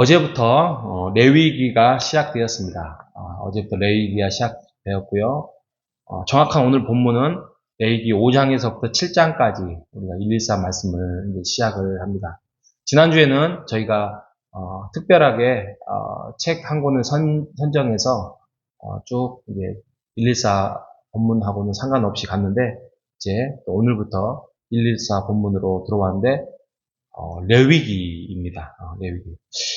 어제부터 레위기가 시작되었습니다. 어제부터 레위기가 시작되었고요. 정확한 오늘 본문은 레위기 5장에서부터 7장까지 우리가 114 말씀을 이제 시작을 합니다. 지난주에는 저희가 특별하게 책 한 권을 선정해서 쭉 이제 114 본문하고는 상관없이 갔는데 이제 또 오늘부터 114 본문으로 들어왔는데 레위기입니다. 레위기.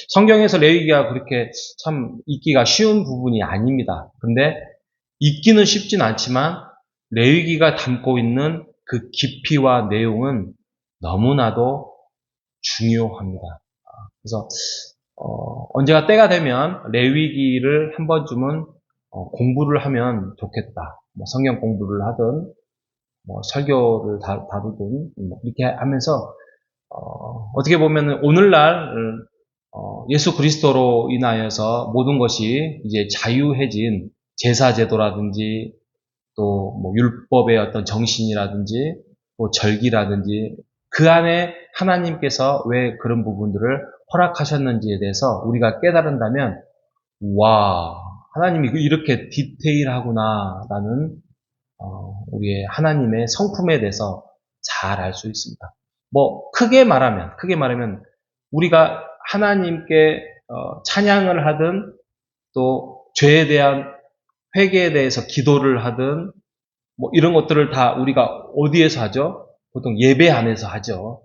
성경에서 레위기가 그렇게 참 읽기가 쉬운 부분이 아닙니다. 근데 읽기는 쉽진 않지만 레위기가 담고 있는 그 깊이와 내용은 너무나도 중요합니다. 그래서 언제가 때가 되면 레위기를 한 번쯤은 공부를 하면 좋겠다. 뭐 성경 공부를 하든 뭐 설교를 다루든 뭐 이렇게 하면서 어떻게 보면 오늘날 예수 그리스도로 인하여서 모든 것이 이제 자유해진 제사제도라든지 또 뭐 율법의 어떤 정신이라든지 또 절기라든지 그 안에 하나님께서 왜 그런 부분들을 허락하셨는지에 대해서 우리가 깨달은다면 와 하나님이 이렇게 디테일하구나라는 우리의 하나님의 성품에 대해서 잘 알 수 있습니다. 뭐 크게 말하면 우리가 하나님께 찬양을 하든 또 죄에 대한 회개에 대해서 기도를 하든 뭐 이런 것들을 다 우리가 어디에서 하죠? 보통 예배 안에서 하죠.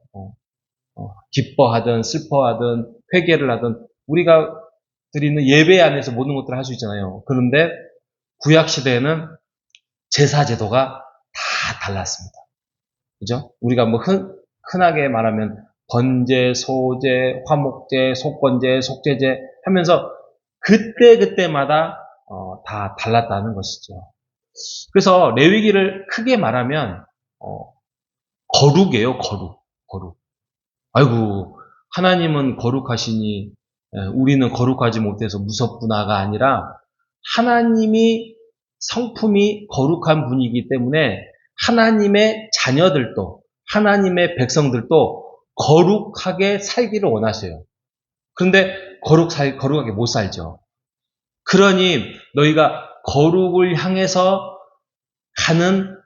기뻐하든 슬퍼하든 회개를 하든 우리가 드리는 예배 안에서 모든 것들을 할 수 있잖아요. 그런데 구약 시대에는 제사 제도가 다 달랐습니다. 그죠? 우리가 뭐 흔하게 말하면 번제, 소제, 화목제, 속건제, 속제제 하면서 그때마다 다 달랐다는 것이죠. 그래서 레위기를 크게 말하면 거룩이에요. 거룩. 아이고 하나님은 거룩하시니 우리는 거룩하지 못해서 무섭구나가 아니라 하나님이 성품이 거룩한 분이기 때문에 하나님의 자녀들도 하나님의 백성들도 거룩하게 살기를 원하세요. 그런데 거룩하게 못 살죠. 그러니 너희가 거룩을 향해서 가는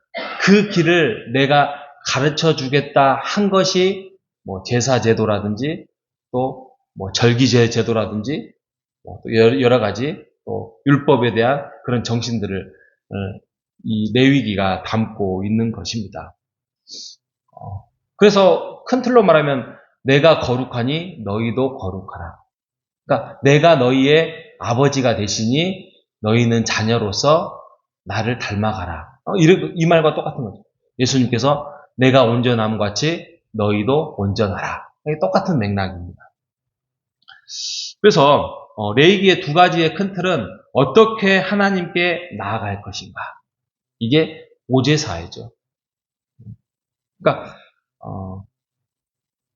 그 길을 내가 가르쳐 주겠다 한 것이 뭐 제사 제도라든지 또 뭐 절기 제도라든지 뭐 여러 가지 또 율법에 대한 그런 정신들을 이 레위기가 담고 있는 것입니다. 그래서 큰 틀로 말하면 내가 거룩하니 너희도 거룩하라. 그러니까 내가 너희의 아버지가 되시니 너희는 자녀로서 나를 닮아가라. 이 말과 똑같은 거죠. 예수님께서 내가 온전함 같이 너희도 온전하라. 이게 똑같은 맥락입니다. 그래서 레위기의 두 가지의 큰 틀은 어떻게 하나님께 나아갈 것인가. 이게 오제사회죠. 그러니까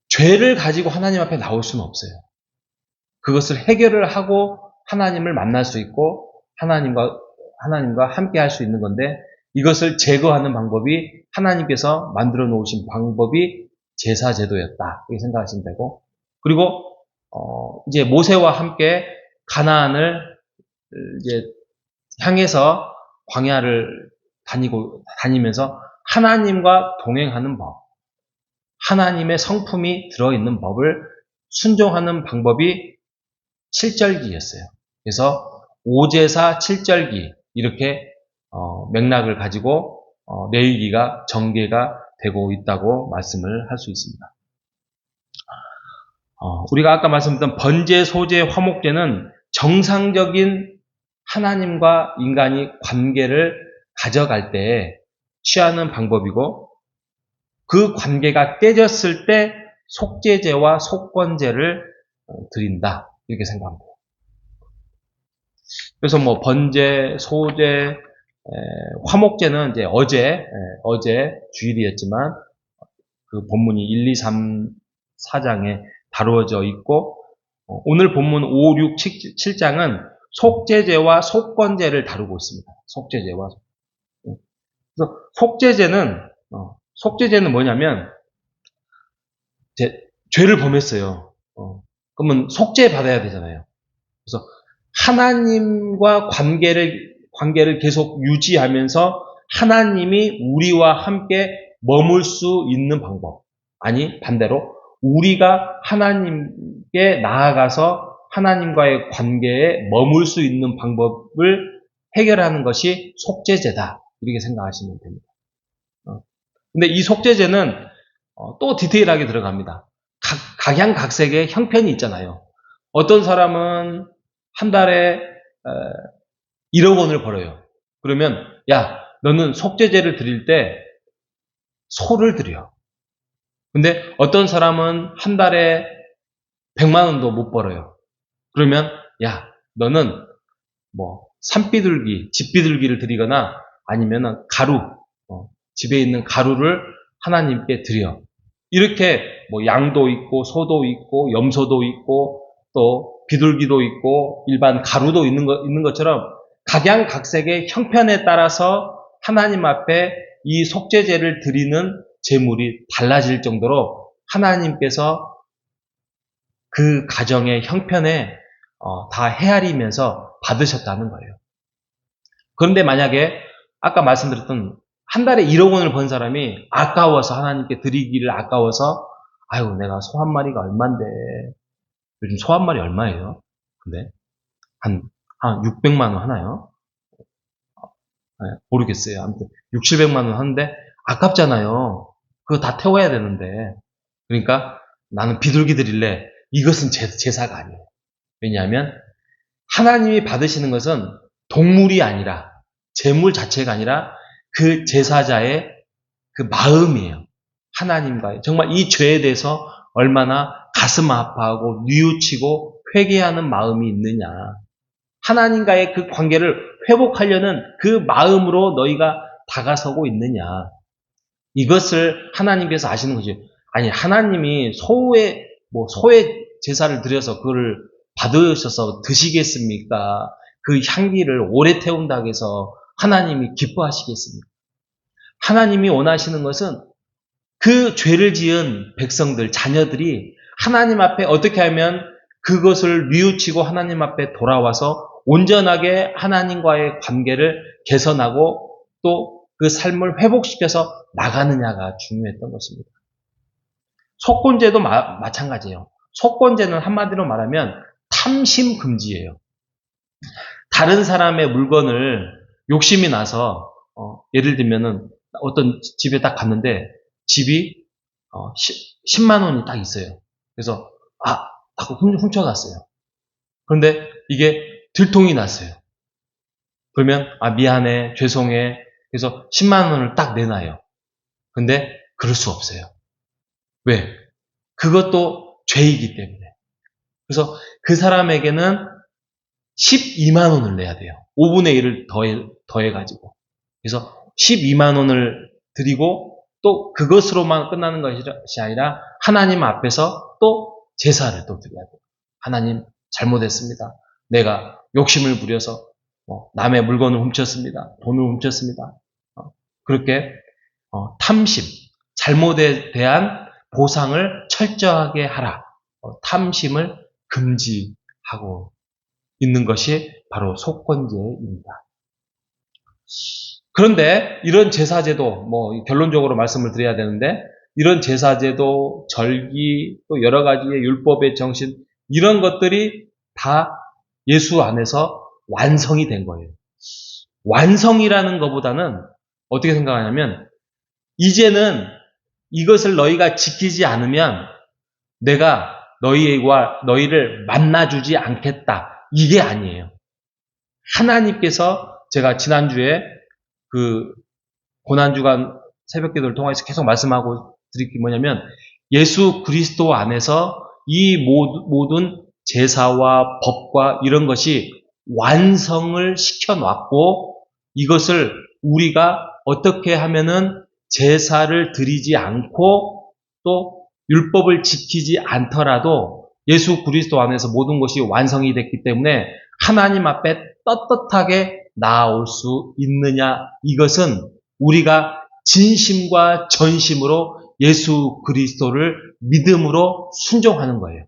죄를 가지고 하나님 앞에 나올 수는 없어요. 그것을 해결을 하고 하나님을 만날 수 있고 하나님과 함께 할 수 있는 건데 이것을 제거하는 방법이 하나님께서 만들어 놓으신 방법이 제사제도였다. 이렇게 생각하시면 되고 그리고 이제 모세와 함께 가나안을 이제 향해서 광야를 다니면서 하나님과 동행하는 법, 하나님의 성품이 들어있는 법을 순종하는 방법이 7절기였어요. 그래서 5제사 7절기 이렇게 맥락을 가지고 레위기가 전개가 되고 있다고 말씀을 할 수 있습니다. 우리가 아까 말씀드렸던 번제, 소제, 화목제는 정상적인 하나님과 인간이 관계를 가져갈 때 취하는 방법이고 그 관계가 깨졌을 때 속죄제와 속건제를 드린다. 이렇게 생각합니다. 그래서 뭐 번제, 소제, 화목제는 이제 어제 주일이었지만 그 본문이 1, 2, 3, 4장에 다루어져 있고 오늘 본문 5, 6, 7장은 속죄제와 속건제를 다루고 있습니다. 속죄제와 그래서 속죄제는 뭐냐면 죄를 범했어요. 그러면 속죄 받아야 되잖아요. 그래서 하나님과 관계를 계속 유지하면서 하나님이 우리와 함께 머물 수 있는 방법. 아니, 반대로 우리가 하나님께 나아가서 하나님과의 관계에 머물 수 있는 방법을 해결하는 것이 속죄제다. 이렇게 생각하시면 됩니다. 근데 이 속죄제는 또 디테일하게 들어갑니다. 각양각색의 형편이 있잖아요. 어떤 사람은 한 달에 1억 원을 벌어요. 그러면 야, 너는 속죄제를 드릴 때 소를 드려. 근데 어떤 사람은 한 달에 100만 원도 못 벌어요. 그러면 야, 너는 뭐 산비둘기, 집비둘기를 드리거나 아니면은 가루, 집에 있는 가루를 하나님께 드려. 이렇게 뭐 양도 있고 소도 있고 염소도 있고 또 비둘기도 있고 일반 가루도 있는 것처럼 각양각색의 형편에 따라서 하나님 앞에 이 속죄제를 드리는 제물이 달라질 정도로 하나님께서 그 가정의 형편에 다 헤아리면서 받으셨다는 거예요. 그런데 만약에 아까 말씀드렸던 한 달에 1억 원을 번 사람이 아까워서 하나님께 드리기를 아까워서 아유 내가 소 한 마리가 얼만데 요즘 소 한 마리 얼마예요? 근데 한 600만 원 하나요? 네, 모르겠어요. 아무튼 6, 700만 원 하는데 아깝잖아요. 그거 다 태워야 되는데 그러니까 나는 비둘기 드릴래. 이것은 제사가 아니에요. 왜냐하면 하나님이 받으시는 것은 동물이 아니라 제물 자체가 아니라 그 제사자의 그 마음이에요. 하나님과의 정말 이 죄에 대해서 얼마나 가슴 아파하고 뉘우치고 회개하는 마음이 있느냐. 하나님과의 그 관계를 회복하려는 그 마음으로 너희가 다가서고 있느냐. 이것을 하나님께서 아시는 거지. 아니 하나님이 소의 제사를 드려서 그걸 받으셔서 드시겠습니까? 그 향기를 오래 태운다고 해서 하나님이 기뻐하시겠습니까? 하나님이 원하시는 것은 그 죄를 지은 백성들, 자녀들이 하나님 앞에 어떻게 하면 그것을 뉘우치고 하나님 앞에 돌아와서 온전하게 하나님과의 관계를 개선하고 또 그 삶을 회복시켜서 나가느냐가 중요했던 것입니다. 속건제도 마찬가지예요. 속건제는 한마디로 말하면 탐심 금지예요. 다른 사람의 물건을 욕심이 나서 예를 들면은 어떤 집에 딱 갔는데 집이 10만 원이 딱 있어요. 그래서 딱 훔쳐갔어요. 그런데 이게 들통이 났어요. 그러면 미안해, 죄송해. 그래서 10만 원을 딱 내놔요. 근데 그럴 수 없어요. 왜? 그것도 죄이기 때문에. 그래서 그 사람에게는 12만 원을 내야 돼요. 5분의 1을 더해가지고. 그래서 12만 원을 드리고 또 그것으로만 끝나는 것이 아니라 하나님 앞에서 또 제사를 또 드려야 돼요. 하나님 잘못했습니다. 내가 욕심을 부려서 남의 물건을 훔쳤습니다. 돈을 훔쳤습니다. 그렇게 탐심, 잘못에 대한 보상을 철저하게 하라. 탐심을 금지하고 있는 것이 바로 속건제입니다. 그런데 이런 제사제도, 결론적으로 말씀을 드려야 되는데, 이런 제사제도, 절기, 또 여러 가지의 율법의 정신, 이런 것들이 다 예수 안에서 완성이 된 거예요. 완성이라는 것보다는 어떻게 생각하냐면, 이제는 이것을 너희가 지키지 않으면 내가 너희를 만나주지 않겠다. 이게 아니에요. 하나님께서 제가 지난주에 그 고난주간 새벽기도를 통해서 계속 말씀하고 드릴 게 뭐냐면 예수 그리스도 안에서 이 모든 제사와 법과 이런 것이 완성을 시켜놨고 이것을 우리가 어떻게 하면은 제사를 드리지 않고 또 율법을 지키지 않더라도 예수 그리스도 안에서 모든 것이 완성이 됐기 때문에 하나님 앞에 떳떳하게 나아올 수 있느냐 이것은 우리가 진심과 전심으로 예수 그리스도를 믿음으로 순종하는 거예요.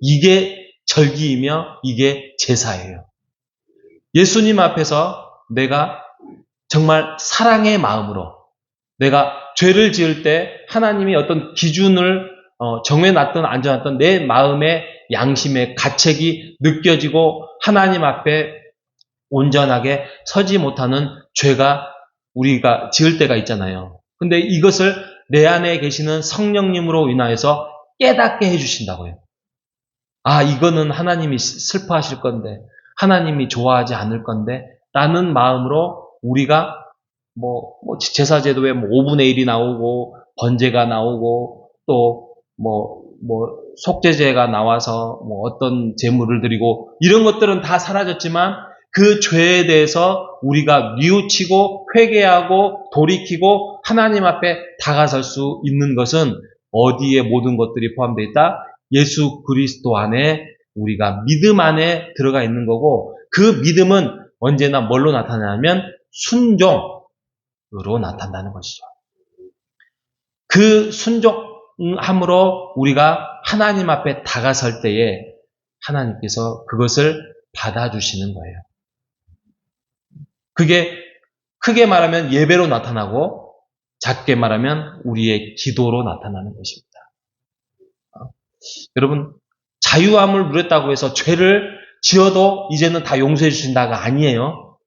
이게 절기이며 이게 제사예요. 예수님 앞에서 내가 정말 사랑의 마음으로, 내가 죄를 지을 때 하나님이 어떤 기준을 정해놨던 안 정해놨던 내 마음의 양심의 가책이 느껴지고 하나님 앞에 온전하게 서지 못하는 죄가 우리가 지을 때가 있잖아요. 근데 이것을 내 안에 계시는 성령님으로 인하여서 깨닫게 해주신다고요. 아, 이거는 하나님이 슬퍼하실 건데, 하나님이 좋아하지 않을 건데, 라는 마음으로 우리가 제사제도에 5분의 1이 나오고, 번제가 나오고, 또, 속죄제가 나와서 어떤 제물을 드리고, 이런 것들은 다 사라졌지만, 그 죄에 대해서 우리가 뉘우치고, 회개하고, 돌이키고, 하나님 앞에 다가설 수 있는 것은 어디에 모든 것들이 포함되어 있다? 예수 그리스도 안에 우리가 믿음 안에 들어가 있는 거고, 그 믿음은 언제나 뭘로 나타나냐면 순종으로 나타난다는 것이죠. 그 순종함으로 우리가 하나님 앞에 다가설 때에 하나님께서 그것을 받아주시는 거예요. 그게 크게 말하면 예배로 나타나고 작게 말하면 우리의 기도로 나타나는 것입니다. 여러분, 자유함을 누렸다고 해서 죄를 지어도 이제는 다 용서해 주신다가 아니에요.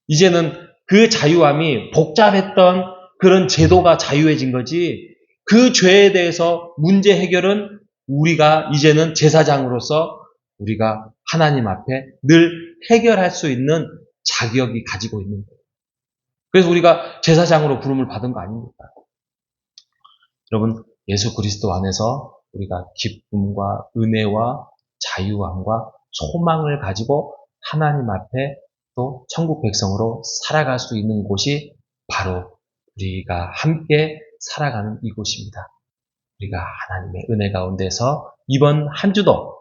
이제는 그 자유함이 복잡했던 그런 제도가 자유해진 거지, 그 죄에 대해서 문제 해결은 우리가 이제는 제사장으로서 우리가 하나님 앞에 늘 해결할 수 있는 자격이 가지고 있는 거예요. 그래서 우리가 제사장으로 부름을 받은 거 아닙니까? 여러분, 예수 그리스도 안에서 우리가 기쁨과 은혜와 자유함과 소망을 가지고 하나님 앞에 또 천국 백성으로 살아갈 수 있는 곳이 바로 우리가 함께 살아가는 이곳입니다. 우리가 하나님의 은혜 가운데서 이번 한 주도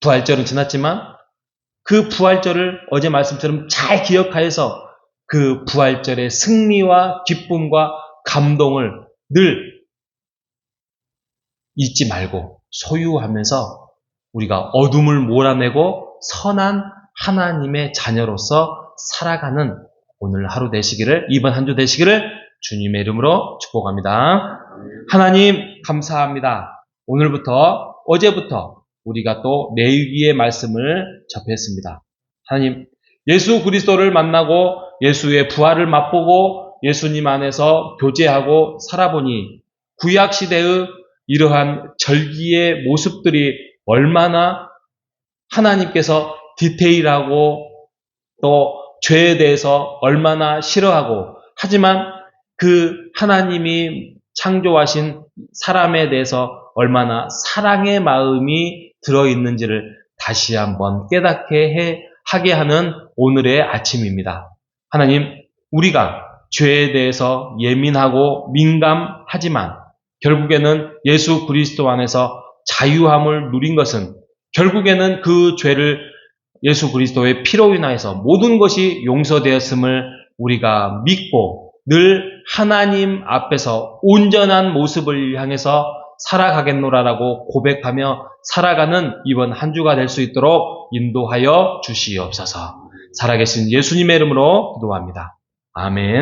부활절은 지났지만 그 부활절을 어제 말씀처럼 잘 기억하여서 그 부활절의 승리와 기쁨과 감동을 늘 잊지 말고 소유하면서 우리가 어둠을 몰아내고 선한 하나님의 자녀로서 살아가는 오늘 하루 되시기를, 이번 한 주 되시기를 주님의 이름으로 축복합니다. 하나님 감사합니다. 오늘부터 어제부터 우리가 또 레위기의 말씀을 접했습니다. 하나님, 예수 그리스도를 만나고 예수의 부활을 맛보고 예수님 안에서 교제하고 살아보니 구약시대의 이러한 절기의 모습들이 얼마나 하나님께서 디테일하고 또 죄에 대해서 얼마나 싫어하고, 하지만 그 하나님이 창조하신 사람에 대해서 얼마나 사랑의 마음이 들어있는지를 다시 한번 깨닫게 하게 하는 오늘의 아침입니다. 하나님, 우리가 죄에 대해서 예민하고 민감하지만 결국에는 예수 그리스도 안에서 자유함을 누린 것은 결국에는 그 죄를 예수 그리스도의 피로 인하여서 모든 것이 용서되었음을 우리가 믿고 늘 하나님 앞에서 온전한 모습을 향해서 살아가겠노라라고 고백하며 살아가는 이번 한 주가 될 수 있도록 인도하여 주시옵소서. 살아계신 예수님의 이름으로 기도합니다. 아멘.